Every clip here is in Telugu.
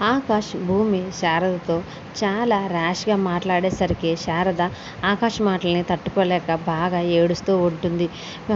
ఆకాష్, భూమి శారదతో చాలా ర్యాష్గా మాట్లాడేసరికి శారద ఆకాష్ మాటల్ని తట్టుకోలేక బాగా ఏడుస్తూ ఉంటుంది.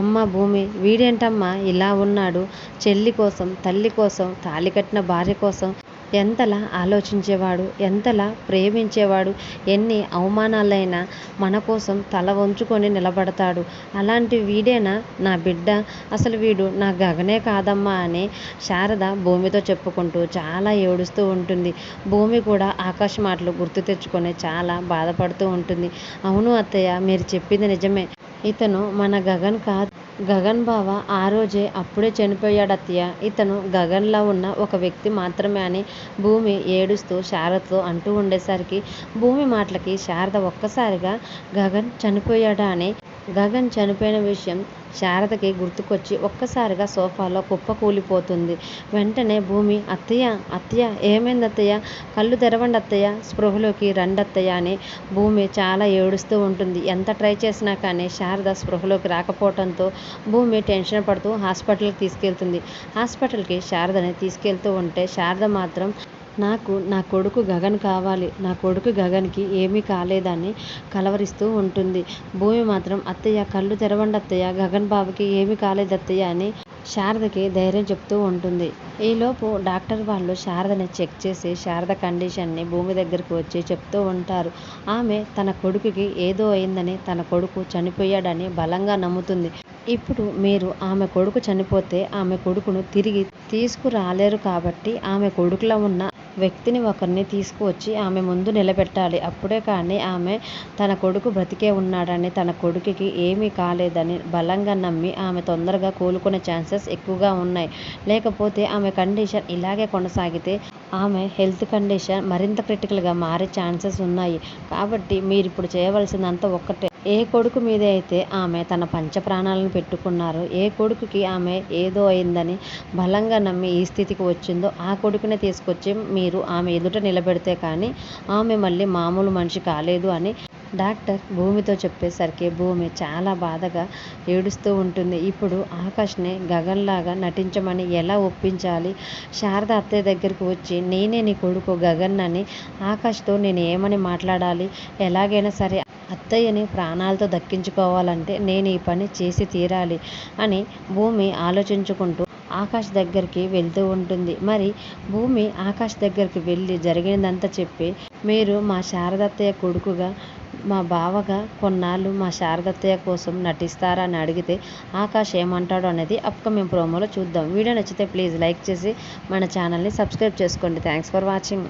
అమ్మ భూమి, వీడేంటమ్మా ఇలా ఉన్నాడు? చెల్లి కోసం, తల్లి కోసం, తాళి కట్టిన భార్య కోసం ఎంతలా ఆలోచించేవాడు, ఎంతలా ప్రేమించేవాడు. ఎన్ని అవమానాలైనా మన కోసం తల వంచుకొని నిలబడతాడు. అలాంటి వీడేనా నా బిడ్డ? అసలు వీడు నా గగనే కాదమ్మా అని శారద భూమితో చెప్పుకుంటూ చాలా ఏడుస్తూ ఉంటుంది. భూమి కూడా ఆకాశ మాటలు గుర్తు తెచ్చుకొని చాలా బాధపడుతూ ఉంటుంది. అవును అత్తయ్య, మీరు చెప్పింది నిజమే. ఇతను మన గగన్ కాదు. గగన్ బావ ఆ రోజే అప్పుడే చనిపోయాడు అత్తయ్య. ఇతను గగన్లా ఉన్న ఒక వ్యక్తి మాత్రమే అని భూమి ఏడుస్తూ శారదతో అంటూ ఉండేసరికి భూమి మాటలకి శారద ఒక్కసారిగా గగన్ చనిపోయాడా అని గగన్ చనిపోయిన విషయం శారదకి గుర్తుకొచ్చి ఒక్కసారిగా సోఫాలో కుప్పకూలిపోతుంది. వెంటనే భూమి, అత్తయ్య అత్తయ్య ఏమైంది అత్తయ్య? కళ్ళు తెరవండి అత్తయ్య, స్పృహలోకి రండి అత్తయ్య అని భూమి చాలా ఏడుస్తూ ఉంటుంది. ఎంత ట్రై చేసినా కానీ శారద స్పృహలోకి రాకపోవడంతో భూమి టెన్షన్ పడుతూ హాస్పిటల్కి తీసుకెళ్తుంది. హాస్పిటల్కి శారదని తీసుకెళ్తూ ఉంటే శారద మాత్రం నాకు నా కొడుకు గగన్ కావాలి, నా కొడుకు గగన్కి ఏమీ కాలేదని కలవరిస్తూ ఉంటుంది. భూమి మాత్రం అత్తయ్య కళ్ళు తెరవండి అత్తయ్య, గగన్ బాబుకి ఏమీ కాలేదు అత్తయ్య అని శారదకి ధైర్యం చెప్తూ ఉంటుంది. ఈలోపు డాక్టర్ వాళ్ళు శారదని చెక్ చేసి శారద కండిషన్ని భూమి దగ్గరికి వచ్చి చెప్తూ ఉంటారు. ఆమె తన కొడుకుకి ఏదో అయిందని, తన కొడుకు చనిపోయాడని బలంగా నమ్ముతుంది. ఇప్పుడు మీరు ఆమె కొడుకు చనిపోతే ఆమె కొడుకును తిరిగి తీసుకురాలేరు కాబట్టి ఆమె కొడుకులో ఉన్న వ్యక్తిని ఒకరిని తీసుకువచ్చి ఆమె ముందు నిలబెట్టాలి. అప్పుడే కానీ ఆమె తన కొడుకు బ్రతికే ఉన్నాడని, తన కొడుకుకి ఏమీ కాలేదని బలంగా నమ్మి ఆమె తొందరగా కోలుకునే ఛాన్సెస్ ఎక్కువగా ఉన్నాయి. లేకపోతే ఆమె కండిషన్ ఇలాగే కొనసాగితే ఆమె హెల్త్ కండిషన్ మరింత క్రిటికల్గా మారే ఛాన్సెస్ ఉన్నాయి. కాబట్టి మీరు ఇప్పుడు చేయవలసిందంతా ఒక్కటే. ఏ కొడుకు మీద అయితే ఆమె తన పంచప్రాణాలను పెట్టుకున్నారో, ఏ కొడుకుకి ఆమె ఏదో అయిందని బలంగా నమ్మి ఈ స్థితికి వచ్చిందో ఆ కొడుకునే తీసుకొచ్చి మీరు ఆమె ఎదుట నిలబెడితే కానీ ఆమె మళ్ళీ మామూలు మనిషి కాలేదు అని డాక్టర్ భూమితో చెప్పేసరికి భూమి చాలా బాధగా ఏడుస్తూ ఉంటుంది. ఇప్పుడు ఆకాష్ని గగన్లాగా నటించమని ఎలా ఒప్పించాలి? శారద అత్తయ్య దగ్గరికి వచ్చి నేనే నీ కొడుకు గగన్ అని ఆకాష్తో నేను ఏమని మాట్లాడాలి? ఎలాగైనా సరే అత్తయ్యని ప్రాణాలతో దక్కించుకోవాలంటే నేను ఈ పని చేసి తీరాలి అని భూమి ఆలోచించుకుంటూ ఆకాష్ దగ్గరికి వెళ్తూ ఉంటుంది. మరి భూమి ఆకాష్ దగ్గరికి వెళ్ళి జరిగినదంతా చెప్పి మీరు మా శారదత్తయ్య కొడుకుగా, మా బావగా కొన్నాళ్ళు మా శారదత్తయ్య కోసం నటిస్తారా అని అడిగితే ఆకాష్ ఏమంటాడో అనేది అప్కమింగ్ ప్రోమోలో చూద్దాం. వీడియో నచ్చితే ప్లీజ్ లైక్ చేసి మన ఛానల్ని సబ్స్క్రైబ్ చేసుకోండి. Thanks for watching.